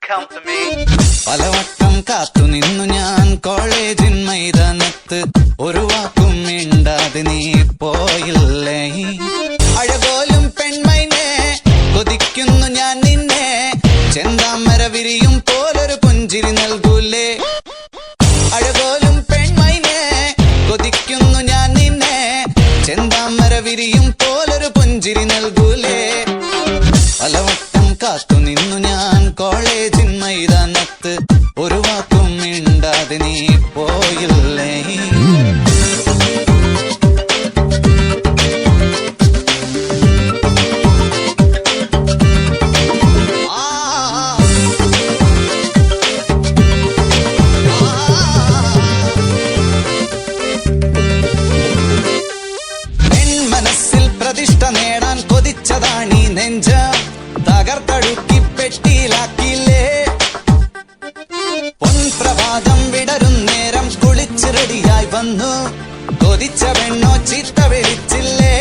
come to me. പലവട്ടം കാത്തു നിന്നു ഞാൻ കോളേജിൻ മൈതാനത്ത്, ഒരു വാക്കും മിണ്ടാതെ നീ പോയില്ലേ. അഴകോലും പെൺമൈനെ കൊതിക്കുന്നു ഞാൻ നിന്നെ, ചെന്താമര വിരിയും പോലൊരു പുഞ്ചിരി നൽകൂലേ. അഴകോലും പെൺമൈനെ കൊതിക്കുന്നു ഞാൻ നിന്നെ, ചെന്താമര വിരിയും പോലൊരു പുഞ്ചിരി നൽകൂലേ. പലവട്ടം കാത്തു നിന്നു ഞാൻ കോളേജിൻ മൈതാനത്ത്, ഒരു വാക്കും മിണ്ടാതെ നീ പോയില്ലേ. മനസ്സിൽ പ്രതിഷ്ഠ നേടാൻ കൊതിച്ചതാണീ നെഞ്ച, തകർത്തടുക്കി പെട്ടിയിലാക്കിയില്ലേ. പൊൻപ്രഭാതം വിടരും നേരം കുളിച്ച് റെഡിയായി വന്നു, കൊതിച്ച പെണ്ണോ ചീത്ത വിളിച്ചില്ലേ.